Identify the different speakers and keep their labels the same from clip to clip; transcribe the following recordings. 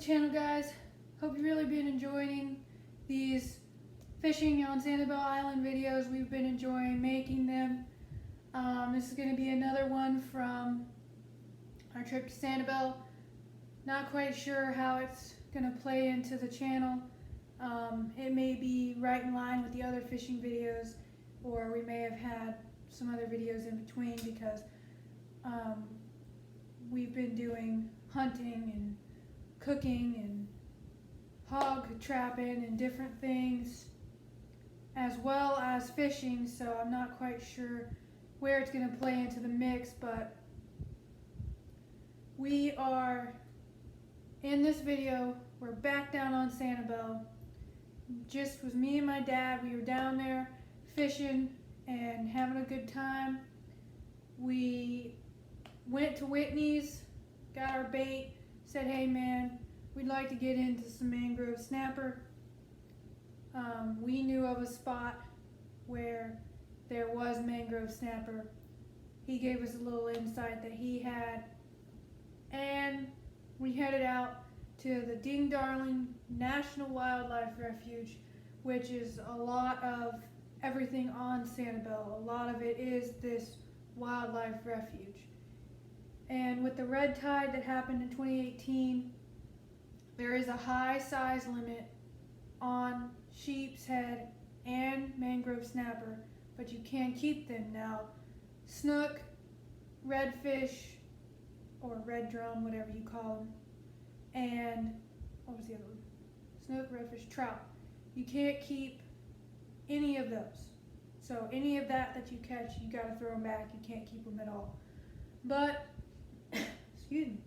Speaker 1: channel, guys. Hope you've really been enjoying these fishing on Sanibel Island videos. We've been enjoying making them. This is going to be another one from our trip to Sanibel. Not quite sure how it's going to play into the channel. It may be right in line with the other fishing videos, or we may have had some other videos in between because we've been doing hunting and cooking and hog trapping and different things, as well as fishing, so I'm not quite sure where it's going to play into the mix. But we are, in this video, we're back down on Sanibel. Just was me and my dad. We were down there fishing and having a good time. We went to Whitney's, got our bait, said, hey man, we'd like to get into some mangrove snapper. We knew of a spot where there was mangrove snapper. He gave us a little insight that he had, and we headed out to the Ding Darling National Wildlife Refuge, which is a lot of everything on Sanibel. A lot of it is this wildlife refuge. And with the red tide that happened in 2018, there is a high size limit on sheep's head and mangrove snapper, but you can keep them. Now, snook, redfish, or red drum, whatever you call them, and what was the other one? Snook, redfish, trout. You can't keep any of those. So any of that you catch, you got to throw them back. You can't keep them at all. But excuse me,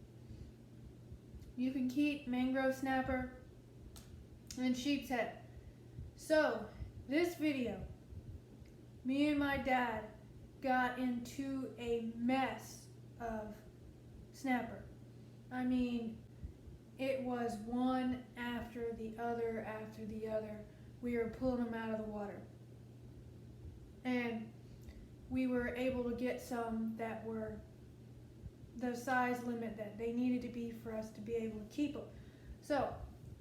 Speaker 1: you can keep mangrove snapper and sheep's head. So this video, me and my dad got into a mess of snapper. I mean, it was one after the other after the other. We were pulling them out of the water, and we were able to get some that were the size limit that they needed to be for us to be able to keep them. So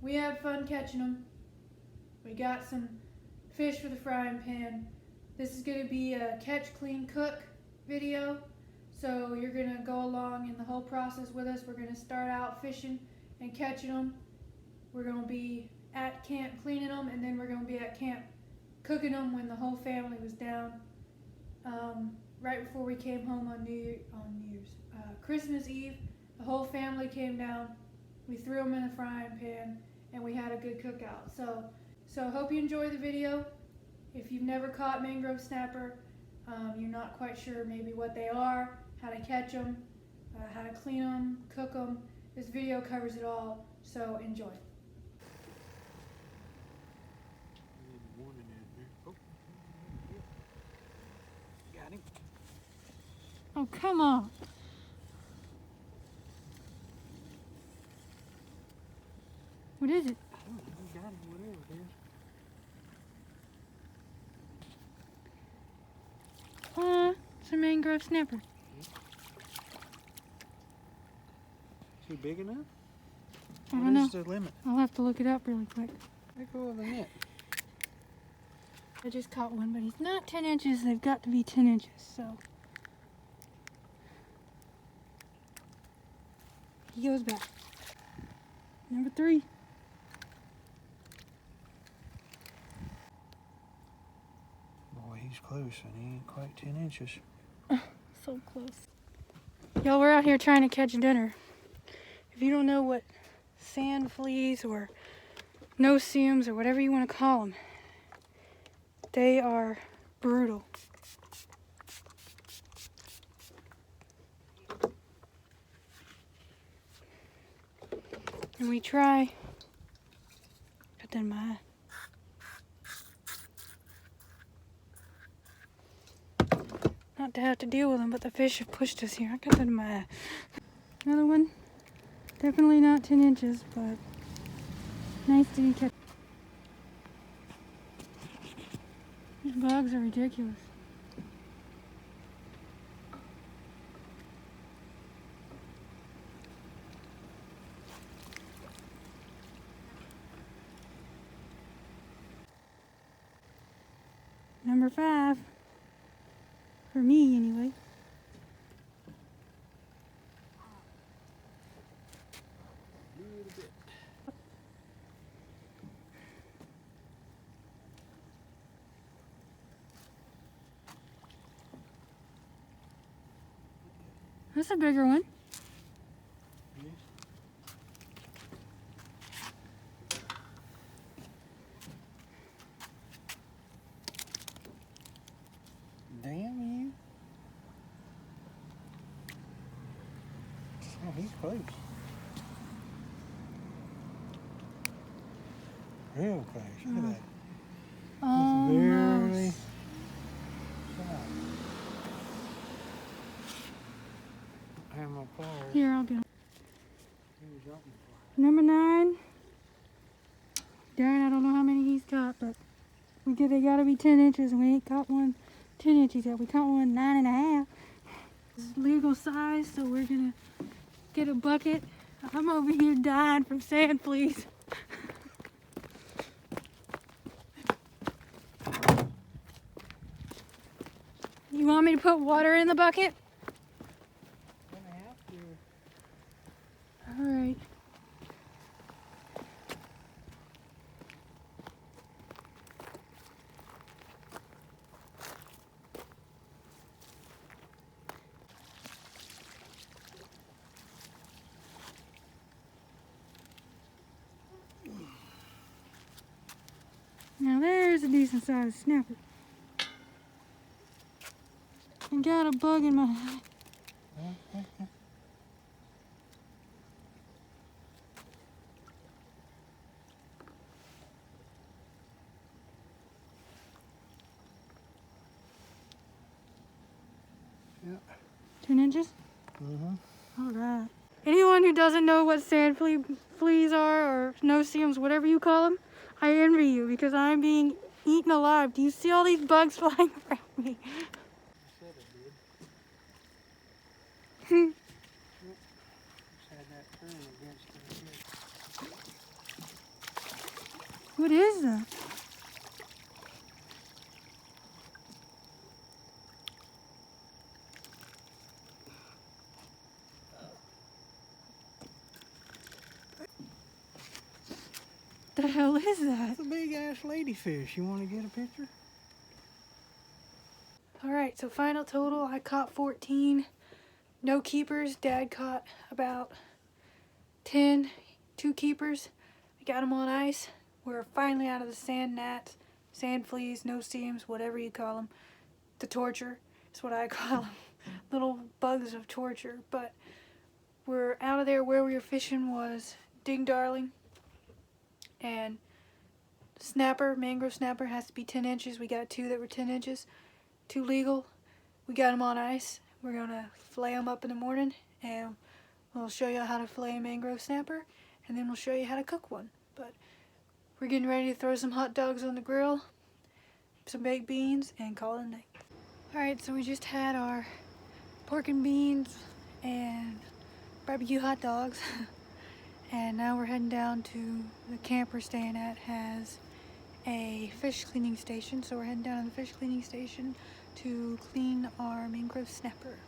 Speaker 1: we had fun catching them. We got some fish for the frying pan. This is going to be a catch, clean, cook video, so you're going to go along in the whole process with us. We're going to start out fishing and catching them. We're going to be at camp cleaning them, and then we're going to be at camp cooking them when the whole family was down. Right before we came home on Christmas Eve, the whole family came down. We threw them in a frying pan, and we had a good cookout. So hope you enjoy the video. If you've never caught mangrove snapper, you're not quite sure maybe what they are, how to catch them, how to clean them, cook them, this video covers it all, so enjoy.
Speaker 2: Got him.
Speaker 1: Oh, come on. What is it?
Speaker 2: I don't know. We got him, whatever it is.
Speaker 1: It's a mangrove snapper.
Speaker 2: Is he big enough?
Speaker 1: I don't know.
Speaker 2: What is the limit?
Speaker 1: I'll have to look it up really quick.
Speaker 2: Let go of the net.
Speaker 1: I just caught one, but he's not 10 inches. They've got to be 10 inches, so. He goes back. Number 3.
Speaker 2: Boy, he's close, and he ain't quite 10 inches.
Speaker 1: So close. Y'all, we're out here trying to catch dinner. If you don't know what sand fleas or no-see-ums or whatever you want to call them, they are brutal. And we try, got that in my eye. Not to have to deal with them, but the fish have pushed us here. I got that in my eye. Another one, definitely not 10 inches, but nice to be kept. These bugs are ridiculous.
Speaker 3: number 5. For me, anyway. That's a bigger one.
Speaker 2: Damn you. Oh, he's close. Real close. Look at that.
Speaker 3: Almost.
Speaker 2: Barely. I have my pliers.
Speaker 3: Here, I'll get 'em. Number 9. Darren, I don't know how many he's got, but they gotta be 10 inches, and we ain't caught one 10 inches yet. We caught one 9.5. It's legal size, so we're gonna get a bucket. I'm over here dying from sand fleas. You want me to put water in the bucket? All right. Now there's a decent sized snapper. I got a bug in my eye.
Speaker 2: Yep.
Speaker 3: 10 inches?
Speaker 2: Mm-hmm.
Speaker 3: All right. Anyone who doesn't know what sand fleas are, or no-see-ums, whatever you call them, I envy you because I'm being eaten alive. Do you see all these bugs flying around me? What is that? The hell is that?
Speaker 2: It's a big ass ladyfish. You want to get a picture?
Speaker 3: Alright, so final total, I caught 14. No keepers. Dad caught about 10. 2 keepers. I got them on ice. We're finally out of the sand gnats, sand fleas, no-see-ums, whatever you call them. The torture is what I call them. Little bugs of torture. But we're out of there. Where we were fishing was Ding Darling. And snapper, mangrove snapper, has to be 10 inches. We got 2 that were 10 inches. 2 legal. We got them on ice. We're going to fillet them up in the morning, and we'll show you how to fillet a mangrove snapper, and then we'll show you how to cook one. But we're getting ready to throw some hot dogs on the grill, some baked beans, and call it a night. Alright, so we just had our pork and beans and barbecue hot dogs. And now we're heading down to the camp we're staying at has a fish cleaning station. So we're heading down to the fish cleaning station to clean our mangrove snapper.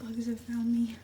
Speaker 3: bugs have found me.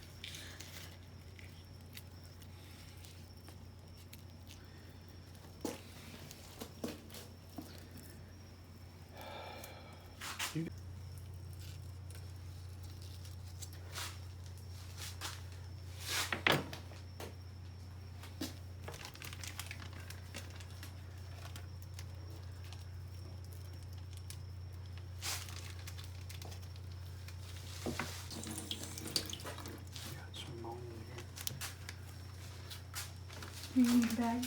Speaker 2: Got some bone in here.
Speaker 3: You need a bag?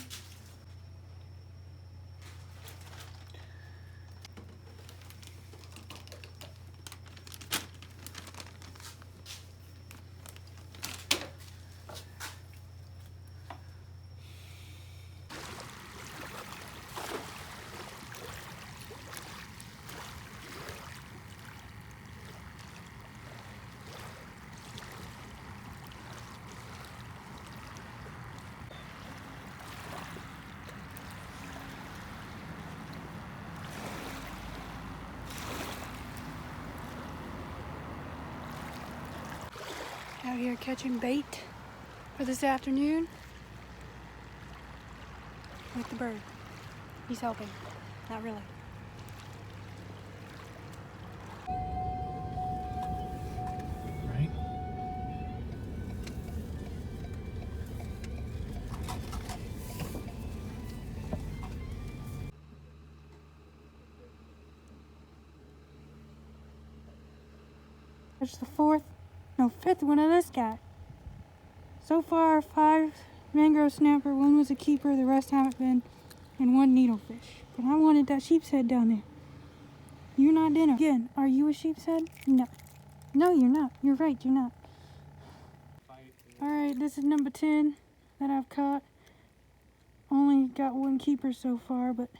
Speaker 3: Out here catching bait for this afternoon with the bird. He's helping. Not really.
Speaker 2: Right?
Speaker 3: That's the fifth one of this guy. So far, 5 mangrove snapper, 1 was a keeper, the rest haven't been, and 1 needlefish. But I wanted that sheep's head down there. You're not dinner. Again, are you a sheep's head? No. No, you're not. You're right, you're not. Alright, this is number 10 that I've caught. Only got 1 keeper so far, but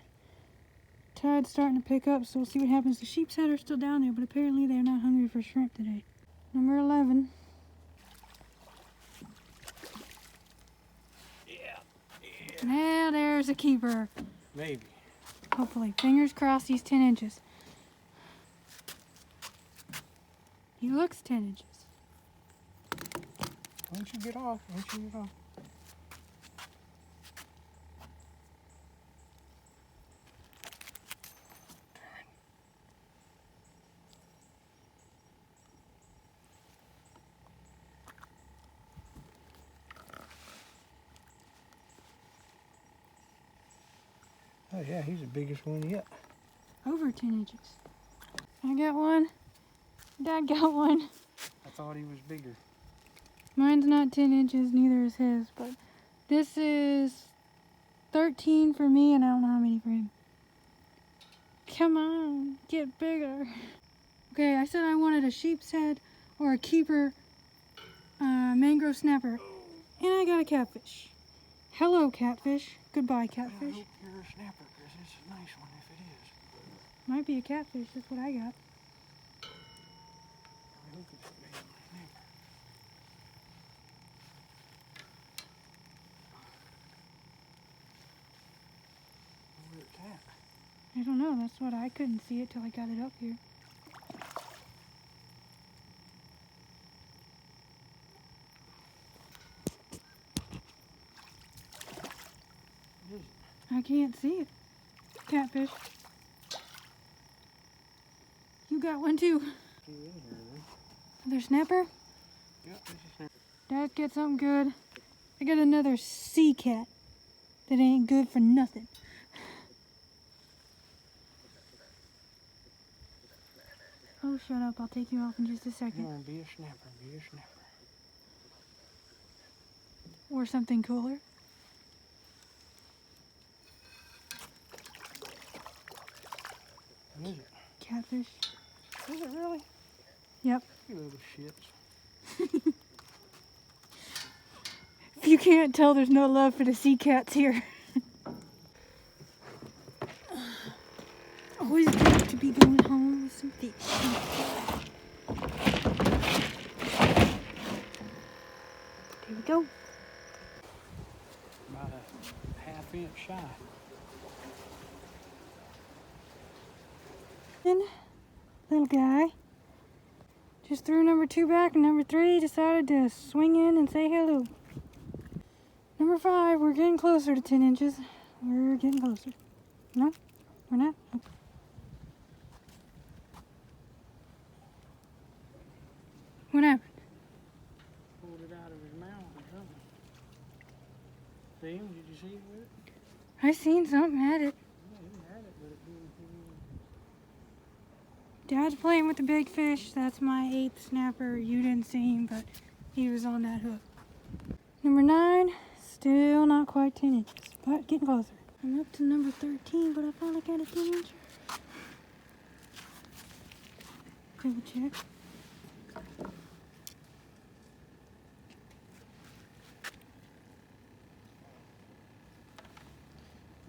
Speaker 3: tide's starting to pick up, so we'll see what happens. The sheep's head are still down there, but apparently they're not hungry for shrimp today. Number 11. Now there's a keeper.
Speaker 2: Maybe.
Speaker 3: Hopefully. Fingers crossed he's 10 inches. He looks 10 inches.
Speaker 2: Why don't you get off? Why don't you get off? Oh yeah, he's the biggest one yet.
Speaker 3: Over 10 inches. I got one. Dad got one.
Speaker 2: I thought he was bigger.
Speaker 3: Mine's not 10 inches, neither is his, but this is 13 for me, and I don't know how many for him. Come on, get bigger. Okay, I said I wanted a sheep's head or a keeper mangrove snapper, and I got a catfish. Hello, catfish. Goodbye,
Speaker 2: I
Speaker 3: catfish.
Speaker 2: hope you're a snapper, because it's a nice one if it is.
Speaker 3: Might be a catfish, that's what I got.
Speaker 2: I hope it's a snapper. Where's it at?
Speaker 3: I don't know, that's what I couldn't see it till I got it up here.
Speaker 2: What is it?
Speaker 3: I can't see it. Catfish. You got one too.
Speaker 2: Get in here, then.
Speaker 3: Another snapper?
Speaker 2: Yep, this is snapper.
Speaker 3: Dad get something good. I got another sea cat that ain't good for nothing. Oh, shut up. I'll take you off in just a
Speaker 2: Come
Speaker 3: second.
Speaker 2: on, be a snapper, be a snapper.
Speaker 3: Or something cooler.
Speaker 2: What is it?
Speaker 3: Catfish.
Speaker 2: Is it really?
Speaker 3: Yep.
Speaker 2: You little shits.
Speaker 3: If you can't tell, there's no love for the sea cats here. Always good to be going home with some fish. There we go.
Speaker 2: About a half-inch shy.
Speaker 3: And little guy. Just threw number 2 back, and number 3 decided to swing in and say hello. Number 5, we're getting closer to 10 inches. We're getting closer. No, we're not. Okay. What happened?
Speaker 2: Pulled it out of his mouth or something. See him? Did you see it with it?
Speaker 3: I seen something at it.
Speaker 2: Yeah, he had it, but it didn't.
Speaker 3: Dad's playing with the big fish. That's my 8th snapper. You didn't see him, but he was on that hook. Number 9, still not quite 10 inches, but getting closer. I'm up to number 13, but I finally got a 10 incher. Double check.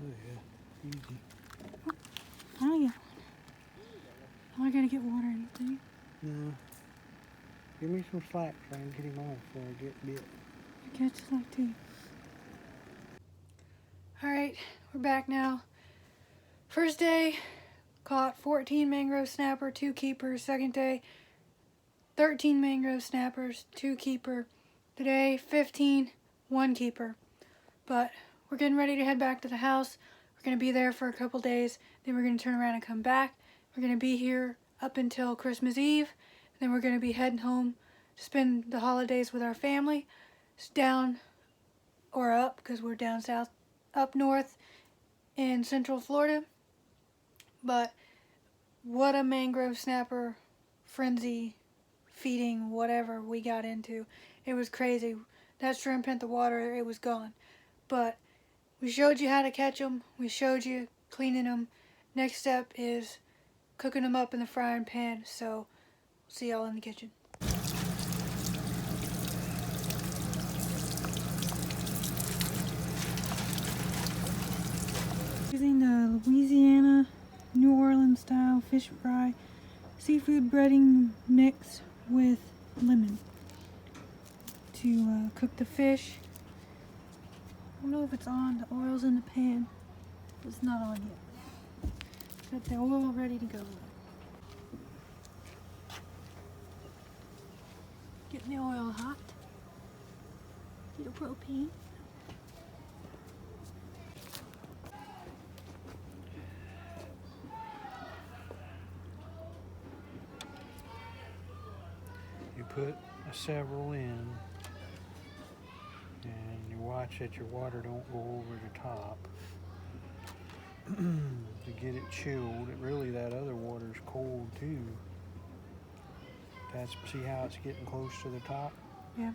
Speaker 2: Oh yeah, easy.
Speaker 3: Oh yeah. Oh, I gotta get water in the thing.
Speaker 2: No. Give me some slack so I can get him on before I get bit.
Speaker 3: I catch like 2. Alright, we're back now. First day, caught 14 mangrove snapper, 2 keepers. Second day, 13 mangrove snappers, 2 keeper. Today, 15, 1 keeper. But we're getting ready to head back to the house. We're going to be there for a couple days. Then we're going to turn around and come back. We're going to be here up until Christmas Eve. Then we're going to be heading home to spend the holidays with our family. It's down or up, because we're down south, up north in Central Florida. But what a mangrove snapper frenzy, feeding, whatever we got into. It was crazy. That shrimp hit the water, it was gone. But we showed you how to catch them. We showed you cleaning them. Next step is cooking them up in the frying pan. So, see y'all in the kitchen. Using the Louisiana, New Orleans style fish fry seafood breading mix with lemon to cook the fish. I don't know if it's on. The oil's in the pan. It's not on yet. Got the oil ready to go. Getting the oil hot. Get a propane.
Speaker 2: You put several in, and you watch that your water don't go over the top. To get it chilled, really that other water's cold too. See how it's getting close to the top?
Speaker 3: Yeah.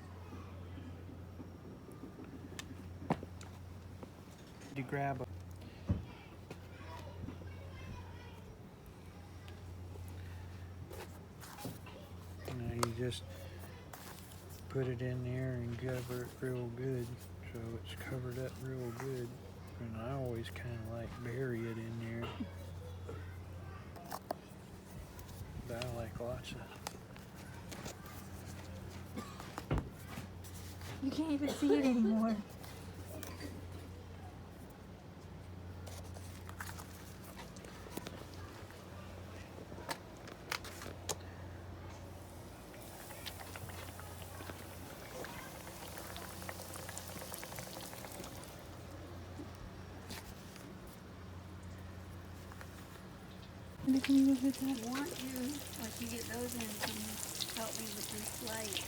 Speaker 2: You grab a now you just put it in there and cover it real good so it's covered up real good. And I always kind of like bury it in there. But I like lots of.
Speaker 3: You can't even see it anymore. Can you look at that?
Speaker 4: Want you, once you get those in, can you help me with this light?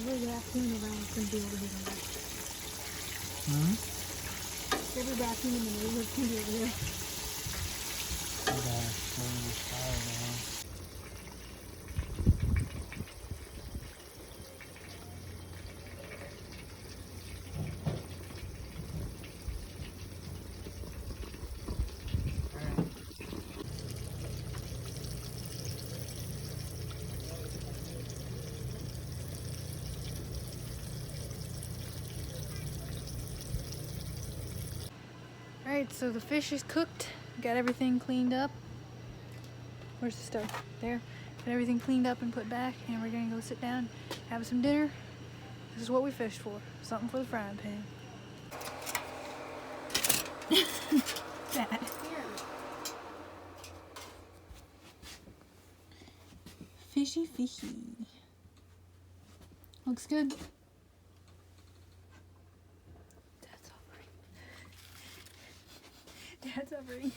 Speaker 3: Every raccoon around is going to be over here.
Speaker 2: Hmm?
Speaker 3: Every raccoon in the neighborhood's going to be over here.
Speaker 2: I gotta slow this fire down.
Speaker 3: Alright, so the fish is cooked. Got everything cleaned up. Where's the stove? There. Got everything cleaned up and put back, and we're gonna go sit down, have some dinner. This is what we fished for. Something for the frying pan. That. Fishy, fishy. Looks good. Dad's offering. Dad's offering.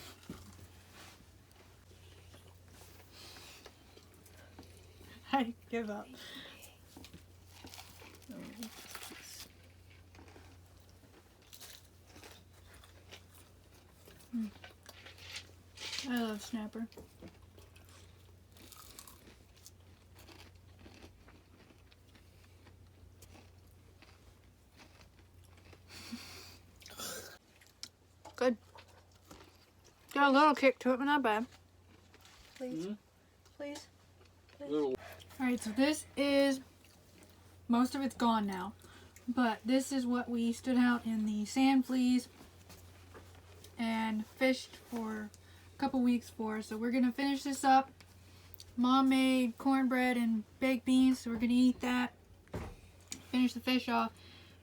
Speaker 3: I give up. I love snapper. Good. Got a little kick to it, but not bad. Please. Please. Please. Alright, so this is, most of it's gone now, but this is what we stood out in the sand fleas and fished for a couple weeks for. So we're gonna finish this up. Mom made cornbread and baked beans, so we're gonna eat that, finish the fish off,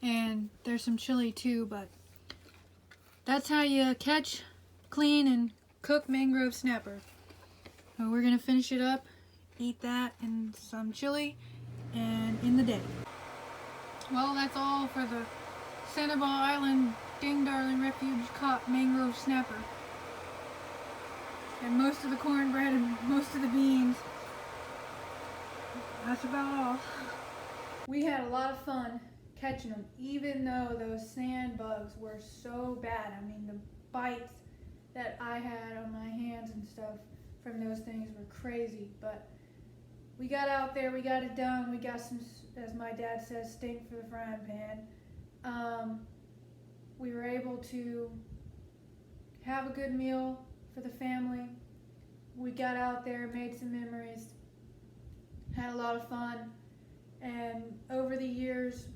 Speaker 3: and there's some chili too, but that's how you catch, clean, and cook mangrove snapper. So we're gonna finish it up, eat that and some chili, and in the day. Well, that's all for the Sanibel Island Ding Darling Refuge caught mangrove snapper. And most of the cornbread and most of the beans. That's about all. We had a lot of fun catching them, even though those sand bugs were so bad. I mean, the bites that I had on my hands and stuff from those things were crazy, but we got out there, we got it done, we got some, as my dad says, steak for the frying pan. We were able to have a good meal for the family. We got out there, made some memories, had a lot of fun, and over the years,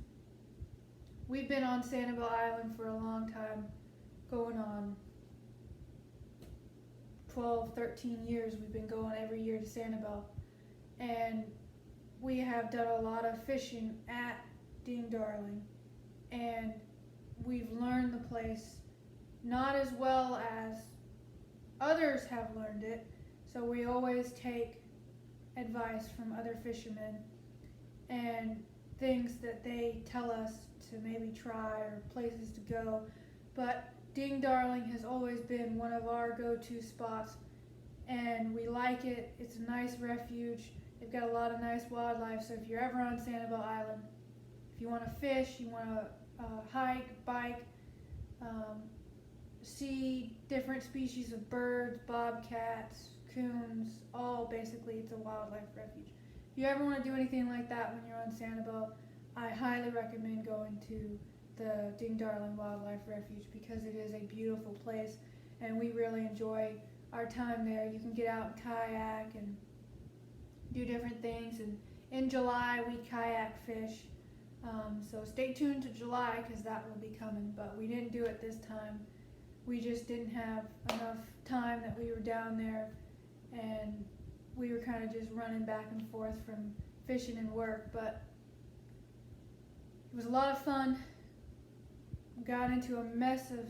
Speaker 3: we've been on Sanibel Island for a long time, going on 12, 13 years. We've been going every year to Sanibel. And we have done a lot of fishing at Ding Darling, and we've learned the place not as well as others have learned it, so we always take advice from other fishermen and things that they tell us to maybe try or places to go. But Ding Darling has always been one of our go-to spots, and we like it. It's a nice refuge. They've got a lot of nice wildlife, so if you're ever on Sanibel Island, if you want to fish, you want to hike, bike, see different species of birds, bobcats, coons, all basically it's a wildlife refuge. If you ever want to do anything like that when you're on Sanibel, I highly recommend going to the Ding Darling Wildlife Refuge because it is a beautiful place and we really enjoy our time there. You can get out and kayak and do different things, and in July we kayak fish, so stay tuned to July because that will be coming, but we didn't do it this time. We just didn't have enough time that we were down there, and we were kind of just running back and forth from fishing and work, but it was a lot of fun. We got into a mess of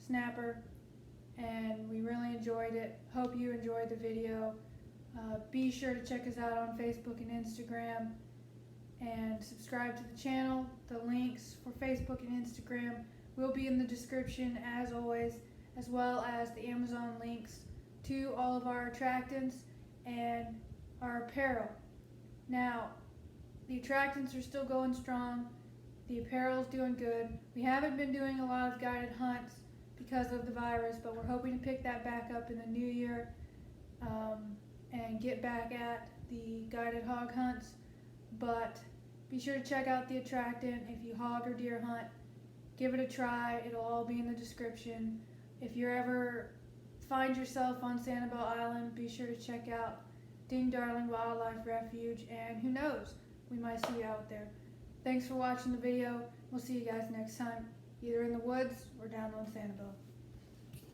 Speaker 3: snapper and we really enjoyed it. Hope you enjoyed the video. Be sure to check us out on Facebook and Instagram and subscribe to the channel. The links for Facebook and Instagram will be in the description as always, as well as the Amazon links to all of our attractants and our apparel. Now,
Speaker 1: The attractants are still going strong. The apparel's doing good. We haven't been doing a lot of guided hunts because of the virus, but we're hoping to pick that back up in the new year and get back at the guided hog hunts. But be sure to check out the attractant if you hog or deer hunt. Give it a try. It'll all be in the description. If you ever find yourself on Sanibel Island, be sure to check out Ding Darling Wildlife Refuge, and who knows, we might see you out there. Thanks for watching the video. We'll see you guys next time, either in the woods or down on Sanibel.